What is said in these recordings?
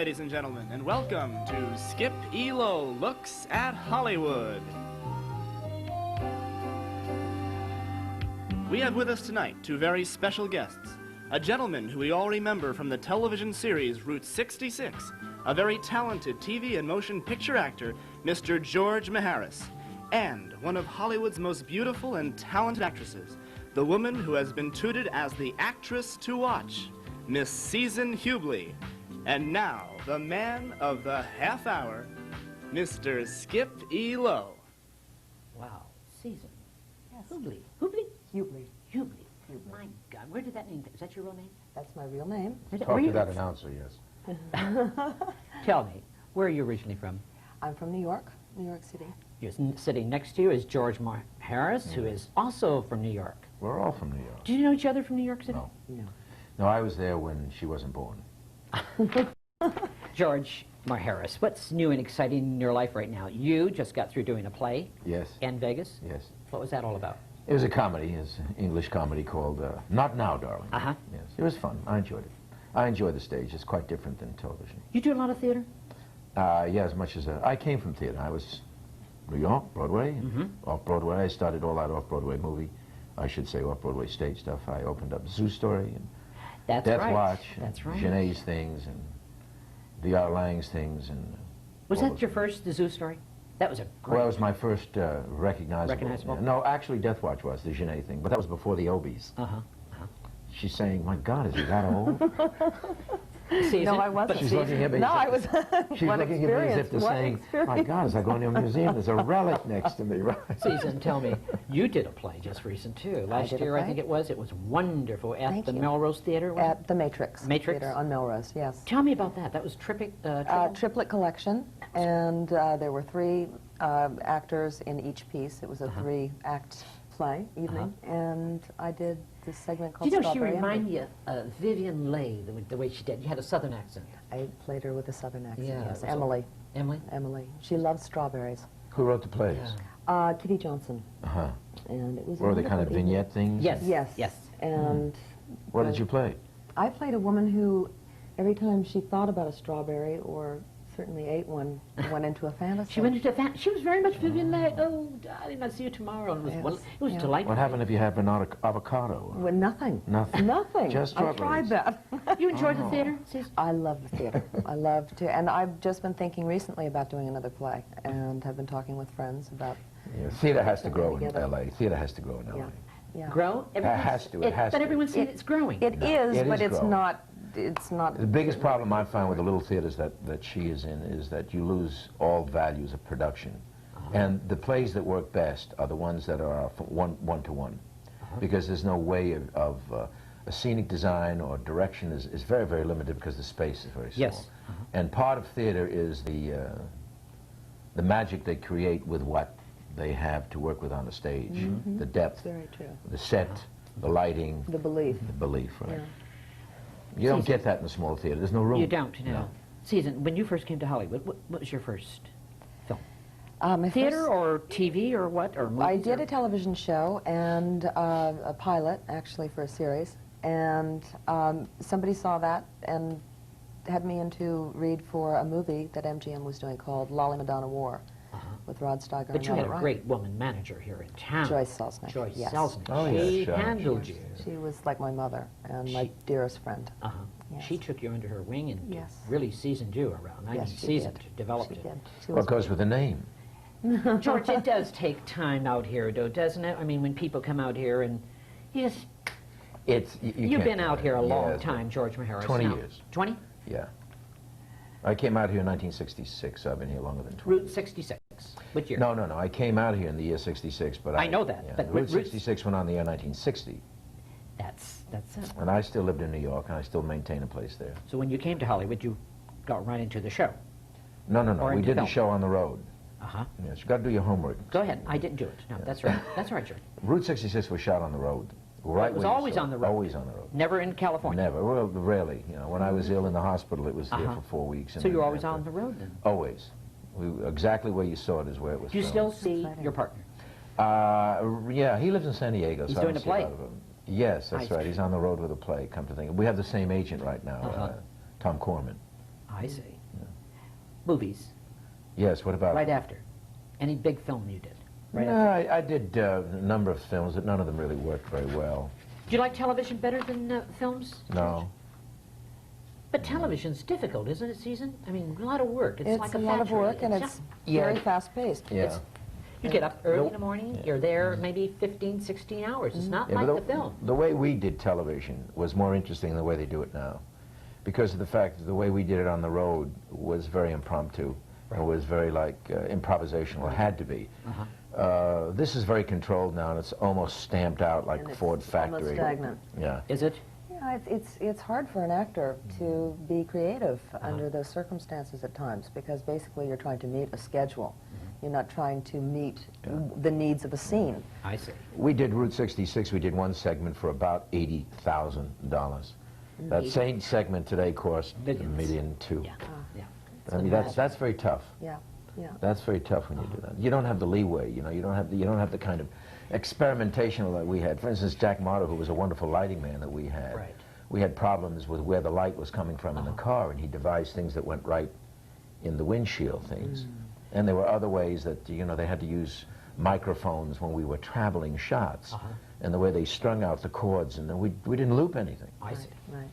ladies and gentlemen, and welcome to Skip Elo Looks at Hollywood. We have with us tonight two very special guests. A gentleman who we all remember from the television series Route 66, a very talented TV and motion picture actor, Mr. George Maharis, and one of Hollywood's most beautiful and talented actresses, the woman who has been touted as the actress to watch, Miss Susan Hubley. And now, the man of the half hour, Mr. Skip Elo. Wow, Susan. Yes. Hubley. Hubley? Hubley. Hubley. My God, where did that name, is that your real name? That's my real name. Talk to that announcer, yes. Tell me, where are you originally from? I'm from New York City. You're sitting next to you is George Maharis, who is also from New York. We're all from New York. Do you know each other from New York City? No. No. No, I was there when she wasn't born. George Maharis, what's new and exciting in your life right now? You just got through doing a play. Yes. In Vegas. Yes. What was that all about? It was a comedy, it's an English comedy called Not Now, Darling. Uh-huh. Yes, it was fun. I enjoyed it. I enjoy the stage. It's quite different than television. You do a lot of theater? Yeah, as much as I came from theater. I was New York, Broadway, off-Broadway. I started all that off-Broadway movie. I should say off-Broadway stage stuff. I opened up Zoo Story and That's Death right. Watch, That's and right. Genet's things, and the Lang's things, and Was all that those your things. first, the Zoo Story? That was a great... Well, that was my first recognizable. Recognizable? Yeah. No, actually, Death Watch was the Genet thing, but that was before the Obies. Uh-huh. She's saying, "My God, is he that old?" Susan, No, I wasn't. but She's looking at me. No, as I if- was. She's What looking at me as if experience, to what saying, experience. "My God, as I go into a museum, there's a relic next to me." Right? Susan, tell me, you did a play just recent too. Last did a year, I play. think it was. It was wonderful at Thank the you. Melrose Theater. Was it? At the Matrix. Matrix? Theater on Melrose, yes. Tell me about that. That was Triplet collection, and there were three actors in each piece. It was a three-act play, evening, and I did this segment Do called you know she Strawberry reminded Ember. you of Vivian Leigh, the way she did? You had a southern accent. I played her with a southern accent, Yeah, yes. it was Emily. Emily? Emily. She loves strawberries. Who wrote the plays? Kitty Johnson. Uh-huh. And it was a Were they kind of wonderful evening. vignette things? Yes. Yes. Yes. And What did you play? I played a woman who, every time she thought about a strawberry, or certainly ate one, went into a fantasy. She went into she was very much Vivian Leigh. Oh, darling, I'll see you tomorrow. And it was, Yes, it was yeah. delightful. What happened if you have an avocado? Well, nothing. Nothing. Nothing. Just I tried strawberries. that. You enjoyed the theater, Susan? I love the theater. I love to, and I've just been thinking recently about doing another play, and have been talking with friends about. Yeah, theater has to grow in Together. L.A. Theater has to grow in L.A. Yeah. Yeah. Grow? has to, it has but to. everyone's saying it's growing. It is, it but is it's growing. not. It's not. The biggest problem I find with the little theaters that she is in is that you lose all values of production. And the plays that work best are the ones that are one-to-one. Because there's no way of a scenic design or direction is very, very limited because the space is very small. Yes. And part of theater is the magic they create with what they have to work with on the stage. The depth, Very true. the set, the lighting, The belief. the belief, right? Yeah. You don't get that in a small theater. There's no room. You don't, no. Susan, when you first came to Hollywood, what was your first film? My Theater first- or TV or what? Or movies I did or- a television show and a pilot, actually, for a series. And somebody saw that and had me in to read for a movie that MGM was doing called Lolly Madonna War with Rod Steiger. But and you had a Robert Ryan. great woman manager here in town. Joyce Selznick. Joyce Yes. Selznick. Oh, yeah, She sure. handled you. She was like my mother and my dearest friend. Yes. She took you under her wing and Yes. really seasoned you around. I Yes, mean, she seasoned, did. developed She it. did. She What was goes with the name? George, it does take time out here, though, doesn't it? I mean, when people come out here and you just... It's You've can't been do out it. here a long Yes, time, George Maharis. 20 now. years. 20? Yeah. I came out here in 1966, so I've been here longer than 20. Route 66. What year? No. I came out here in the year 66, but I know that, Yeah, but Route Route 66 went on the year 1960, That's it. and I still lived in New York, and I still maintain a place there. So when you came to Hollywood, you got right into the show. No, Or we into did the film. show on the road. Uh-huh. Yes, you got to do your homework. Go ahead. I didn't do it. No, that's right. That's right, George. Route 66 was shot on the road. Right it was where you always saw on the it. road. Always on the road. Never in California. Never. Well, rarely. You know, when I was ill in the hospital, it was there Uh-huh. for 4 weeks. and So then you were always after- on the road then? Always. Exactly where you saw it is where it was Do you filmed. still see your partner? Yeah, he lives in San Diego. He's so I doing don't a see lot play. of him. Yes, that's I right. see. He's on the road with a play, come to think. We have the same agent right now, Uh-huh. Tom Corman. I see. movies Yes, what about? right after? Any big film you did? Right No, after? I did a number of films, but none of them really worked very well. Do you like television better than films? No. But television's difficult, isn't it, Susan? I mean, a lot of work. It's like a lot of factory. work, and it's very fast-paced. Yeah. You get up early in the morning, you're there maybe 15, 16 hours. It's not Yeah, like but the film. the way we did television was more interesting than the way they do it now. Because of the fact that the way we did it on the road was very impromptu. It was very like improvisational, it had to be. This is very controlled now, and it's almost stamped out like And it's Ford factory. almost stagnant. Yeah. Is it? Yeah, it's hard for an actor to be creative under those circumstances at times, because basically you're trying to meet a schedule. You're not trying to meet the needs of a scene. I see. We did Route 66. We did one segment for about $80,000. That same segment today cost $1.2 million. Yeah. Yeah. I mean, that's very tough. Yeah, yeah. That's very tough when you do that. You don't have the leeway. You know, you don't have the kind of experimentation that we had. For instance, Jack Marter, who was a wonderful lighting man that we had. Right. We had problems with where the light was coming from in the car, and he devised things that went right in the windshield things. And there were other ways that, you know, they had to use microphones when we were traveling shots, and the way they strung out the chords, and we didn't loop anything. I see. Right.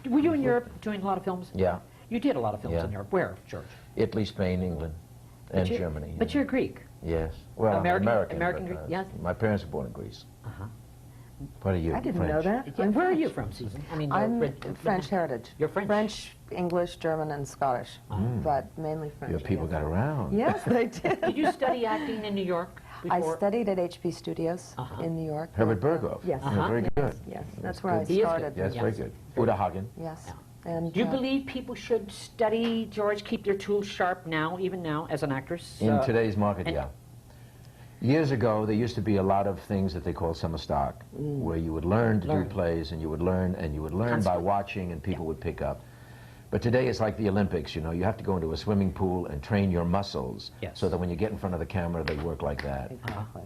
Were you in Europe doing a lot of films? Yeah. You did a lot of films Yeah. in Europe. Where, George? Italy, Spain, England, and But you- Germany. But you're Greek. Yes. Well, American- I'm American but, Greek, yes. My parents were born in Greece. Uh-huh. What are you? I didn't French? know that. Yeah, I'm where are you French. from, Susan? I mean, I'm you're French heritage. You're French. French, English, German, and Scottish, but mainly French. Your people yes. got around. Yes, they did. Did you study acting in New York I before? studied at HP Studios in New York. Herbert Berghoff. Yes. Yeah, very good. Yes, that's where I He is good. started. Yes, Yes. very good. Uda Hagen. Yes. Yeah. And Do you believe people should study, George, keep their tools sharp now, even now, as an actress? In today's market, and- yeah. Years ago, there used to be a lot of things that they call summer stock, where you would learn to do plays, and you would learn by Constantly. watching, and people would pick up. But today it's like the Olympics, you know. You have to go into a swimming pool and train your muscles, Yes. so that when you get in front of the camera, they work like that. Exactly.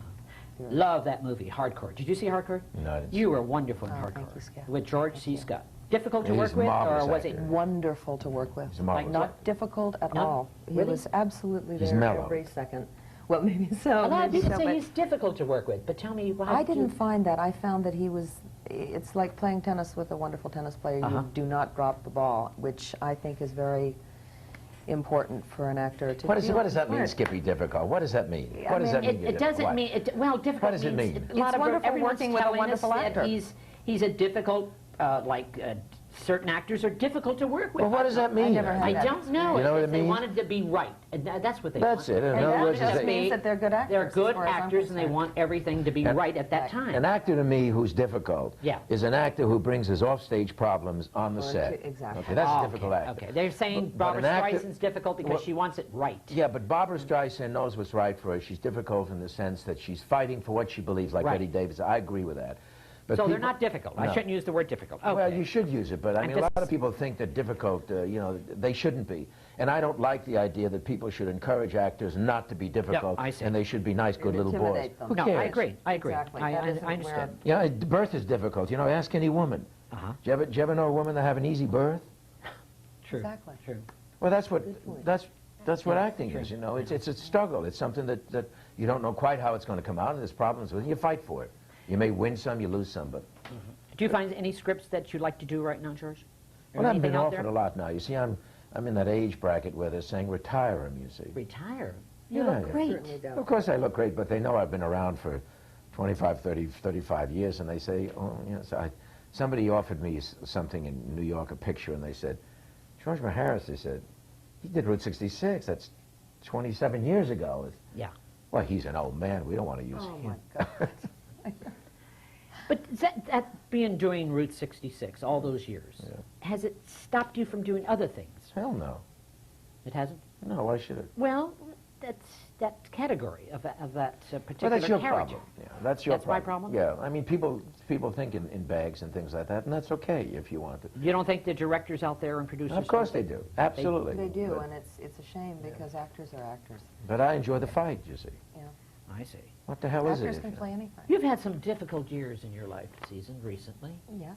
Love that movie, Hardcore. Did you see Hardcore? No, I didn't see You were wonderful in Oh, Hardcore. thank you, Scott. With George C. Scott. Difficult to He's work a with, or marvelous was it? actor. Wonderful to work with. He's a marvelous Not actor. difficult at No? all. He Really? was absolutely He's there mellow. every second. Well, maybe so. A lot of maybe people so, say but he's difficult to work with, but tell me, how I did didn't you... find that. I found that he was, it's like playing tennis with a wonderful tennis player. You do not drop the ball, which I think is very important for an actor to What does feel that mean, part. Skippy, difficult? What does that mean? I What does mean, that mean? It doesn't What? mean, well, difficult What does it means mean? a lot It's of wonderful everyone's working with a telling us wonderful that actor. he's a difficult, certain actors are difficult to work with. Well, what does that mean? never had I that don't know. You know what If it they means? wanted to be right. And that's what they That's want. it. In And other that words, just is means that they're good actors. They're as good far as I'm actors, and they concerned. want everything to be And- right at that time. an actor to me who's difficult Yeah. is an actor who brings his offstage problems on the Or set. exactly. Okay, that's Oh, a difficult okay, actor. Okay, they're saying But Barbara an actor- Streisand's difficult because Well- she wants it right. Yeah, but Barbara Streisand knows what's right for her. She's difficult in the sense that she's fighting for what she believes, like Right. Eddie Davis. I agree with that. But So they're people- not difficult. I No. shouldn't use the word difficult. Okay. Well, you should use it, but I I'm mean, a lot just- of people think that difficult, you know, they shouldn't be. And I don't like the idea that people should encourage actors not to be difficult, I see. and they should be nice, good little boys. Intimidate them. Who No, cares? I agree. I agree. Exactly. I That isn't understand. where- Yeah, birth is difficult. You know, ask any woman. Uh-huh. Do you ever know a woman that have an easy birth? True. Exactly. True. Well, that's what point. that's what acting is. You know, it's a struggle. It's something that you don't know quite how it's going to come out, and there's problems with it. You fight for it. You may win some, you lose some, but Do you find any scripts that you'd like to do right now, George? Or well, I've anything been out offered there? a lot now. You see, I'm in that age bracket where they're saying retire him. You see. Retire. You Yeah, look yeah. great. Certainly don't. Of course I look great, but they know I've been around for 25, 30, 35 years, and they say, oh, you know, somebody offered me something in New York, a picture, and they said, George Maharis, they said, he did Route 66, that's 27 years ago. Yeah. Well, he's an old man, we don't want to use Oh, him. my God. But that being doing Route 66 all those years, has it stopped you from doing other things? Hell no. It hasn't? No, why should it? Well, that's that category of that Well, particular that's your character. problem. Yeah, that's your That's my problem. problem? Yeah, I mean, people think in bags and things like that, and that's okay if you want to. You don't think the directors out there and producers... Of course they do, absolutely. They do, But- and it's a shame because actors are actors. But I enjoy the fight, you see. Yeah. I see. What the hell is Actors it? can play anything. You've had some difficult years in your life, Susan, recently. Yes.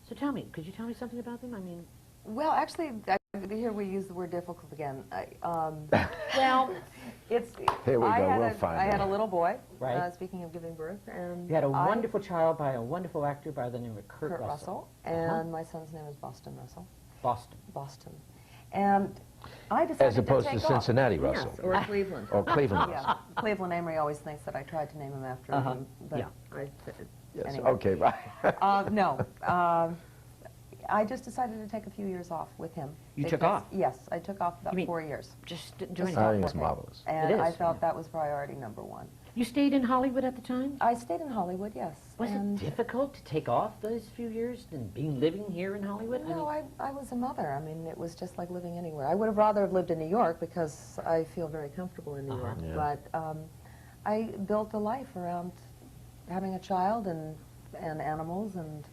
So tell me, could you tell me something about them? I mean... Well, actually, here we use the word difficult again. Well, It's. Here we I go, had we'll a, find I had out. a little boy. Right. Speaking of giving birth, and you had a wonderful child by a wonderful actor by the name of Kurt Kurt Russell. Russell, and my son's name is Boston Russell. Boston. Boston, and I decided As opposed to to take Cincinnati off. Russell. Yes, or Cleveland. Or Cleveland Russell. Yeah, Cleveland Amory always thinks that I tried to name him after him, but Yeah. Yes, anyway. okay, right. No, I just decided to take a few years off with him. You took because- off? Yes, I took off about You mean 4 years. Just didn't do Just anything. I think off it's working. marvelous. And It I is, felt yeah. that was priority number one. You stayed in Hollywood at the time? I stayed in Hollywood, yes. Was and it difficult to take off those few years and being living here in Hollywood? No, I was a mother. I mean, it was just like living anywhere. I would have rather have lived in New York because I feel very comfortable in New York. Yeah. But I built a life around having a child and animals, and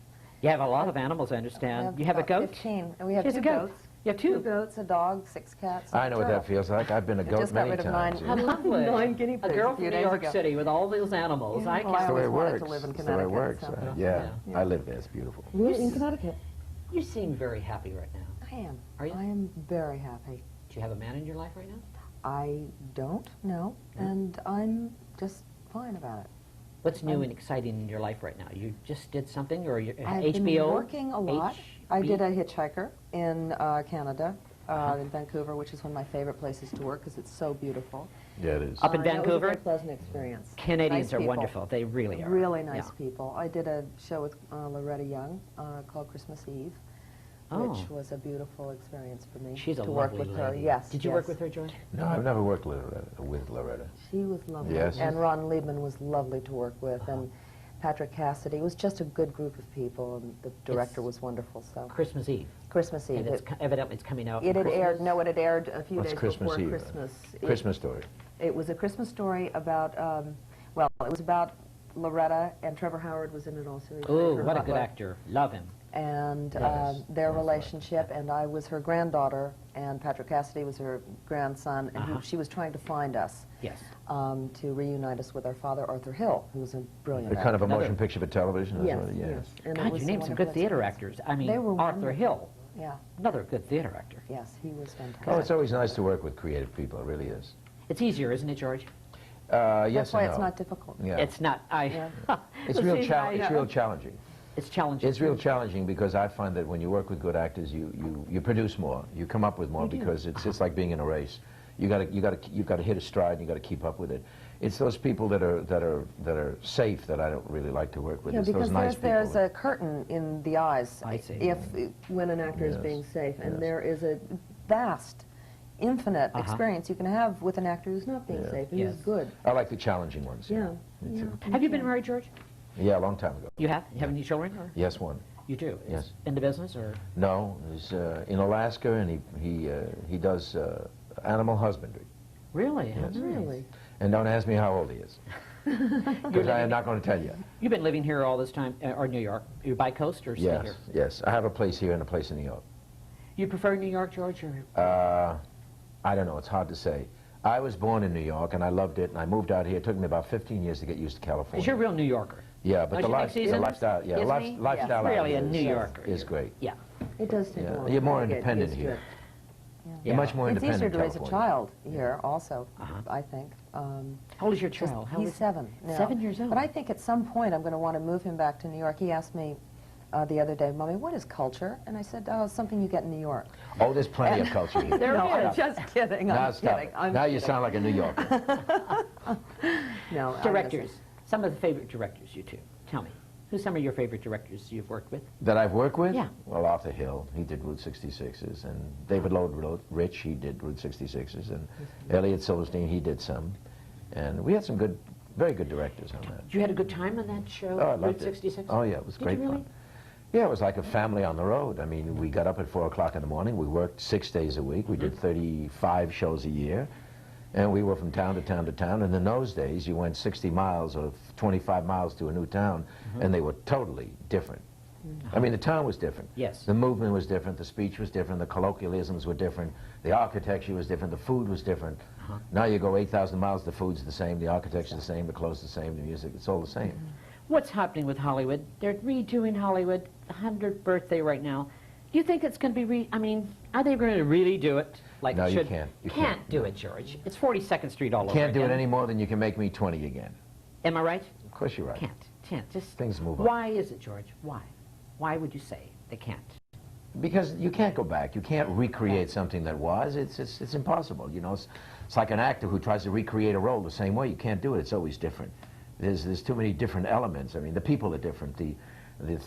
You have a lot of animals, I I understand. You have a about goat? 15, and we have She has two a goat. goats. You have two. 2 goats, a dog, 6 cats. and I a know what turtle. that feels like. I've been a I goat just got many rid of times. mine. How lovely. 9 guinea A pigs girl a from few New days York ago. City with all those animals. Yeah, I well, can't. That's the way it always wanted works. to live in That's the way it Connecticut, works. so- Yeah, Yeah. I live there. It's beautiful. We're in Connecticut. You seem very happy right now. I am. Are you? I am very happy. Do you have a man in your life right now? I don't know, and I'm just fine about it. What's new and exciting in your life right now? You just did something, or you I've HBO? been working a lot. I HB? did a hitchhiker in Canada, in Vancouver, which is one of my favorite places to work because it's so beautiful. Yeah, it is. Up in It was a Vancouver? very pleasant experience. Canadians Nice are people. wonderful. They really are. Really nice Yeah. people. I did a show with Loretta Young called Christmas Eve, which Oh. was a beautiful experience for me. She's a to work lovely with her. lady. Yes. Did you yes. work with her, George? No, I've never worked with Loretta. She was lovely. Yes. And Ron Liebman was lovely to work with, and Patrick Cassidy. It was just a good group of people, and the director was wonderful. So Christmas Eve. Christmas Eve. And it's evidently it's coming out. It had Christmas? aired. No, it had aired a few What's days Christmas before Eve? Christmas. Christmas Story. It was a Christmas story about. Well, it was about Loretta, and Trevor Howard was in it also. He played Oh, her what a good butler. actor. Love him. And Yes, their that's right. relationship, and I was her granddaughter, and Patrick Cassidy was her grandson, and Uh-huh. she was trying to find us Yes. to reunite us with our father, Arthur Hill, who was a brilliant A kind of a Another- motion picture for television? Yes, Yes. yes. And it God, was you a named some wonderful good theater experience. actors. I mean, They were Arthur wonderful. Hill, Yeah, another good theater actor. yes, he was fantastic. Oh, it's always nice to work with creative people. It really is. It's easier, isn't it, George? Yes That's why and it's no. not difficult. Yeah. It's not. Yeah. It's real challenging. It's challenging. It's real challenging because I find that when you work with good actors, you produce more. You come up with more You do. because it's like being in a race. You've got to hit a stride. And you got to keep up with it. It's those people that are safe that I don't really like to work with. Yeah, It's because those nice there's people. a curtain in the eyes I see. if when an actor is Yes, being safe, and yes. there is a vast, infinite Uh-huh. experience you can have with an actor who's not being Yeah. safe, who's Yes. good. I like the challenging ones. Yeah. Me too. Have you been married, George? Yeah, a long time ago. You have? You have any children? Or? Yes, one. You do? Yes. In the business, or? No, he's in Alaska, and he does animal husbandry. Really? Yes. Really? And don't ask me how old he is, because I am not going to tell you. You've been living here all this time, or New York? You bi-coast or stay Yes, here? yes. I have a place here and a place in New York. You prefer New York, George, or? I don't know. It's hard to say. I was born in New York, and I loved it, and I moved out here. It took me about 15 years to get used to California. Because you're a real New Yorker. Yeah, but Don't you think, the Susan? lifestyle, yeah, Isn't he? lifestyle Yes. out Really here a New is- Yorker. is great. Yeah. It does take Yeah. a long You're more time to get independent used to here. it. You're Yeah. much more It's independent easier to in raise a California. child here also, Uh-huh. I think. How old is your Just- child? How he's old is- 7 now. 7 years old. But I think at some point I'm going to want to move him back to New York. He asked me the other day, Mommy, what is culture? And I said, oh, it's something you get in New York. Oh, there's plenty of culture here. There no, is. I'm just kidding. Now I'm stop kidding. it. I'm Now you kidding. sound like a New Yorker. No, I Directors. guess Some of the favorite directors, you two. Tell me. Who's some of your favorite directors you've worked with? That I've worked with? Yeah. Well, Arthur Hill, he did Route 66s, and David Lloyd Rich, he did Route 66s, and Elliot Silverstein, he did some. And we had some good, very good directors on that. You had a good time on that show, Oh, I Route loved it. 66? Oh, yeah, it was Did great you really? fun. Yeah, it was like a family on the road. I mean, we got up at 4 o'clock in the morning. We worked 6 days a week. We did 35 shows a year. And we were from town to town to town. And in those days, you went 60 miles or 25 miles to a new town, and they were totally different. I mean, the town was different. Yes. The movement was different. The speech was different. The colloquialisms were different. The architecture was different. The food was different. Now you go 8,000 miles, the food's the same, the architecture's the same, the clothes the same, the music, it's all the same. What's happening with Hollywood? They're redoing Hollywood, the 100th birthday right now. You think it's going to be, I mean, are they going to really do it? Like No, it you should? can't. You Can't can't. do it, George. It's 42nd Street all over Can't do it again. any more than you can make me 20 again. Am I right? Of course you're right. Can't. Just Things move on. Why is it, George? Why? Why would you say they can't? Because you can't go back. You can't recreate something that was. It's impossible. You know, it's like an actor who tries to recreate a role the same way. You can't do it. It's always different. There's too many different elements. I mean, the people are different. The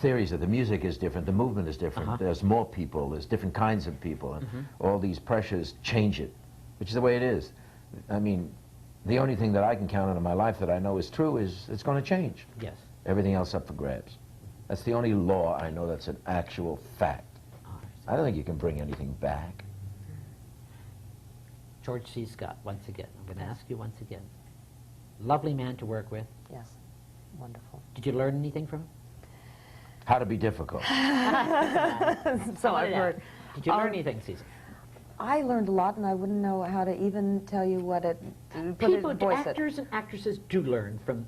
theories of the music is different. The movement is different. There's more people. There's different kinds of people. And all these pressures change it, which is the way it is. I mean, the only thing that I can count on in my life that I know is true is it's going to change. Yes. Everything else up for grabs. That's the only law I know that's an actual fact. I don't think you can bring anything back. George C. Scott, once again. I'm going to ask you once again. Lovely man to work with. Yes, wonderful. Did you learn anything from him? How to be difficult. So I've heard. Did you learn anything, Cecil? I learned a lot, and I wouldn't know how to even tell you what it. Actors and actresses do learn from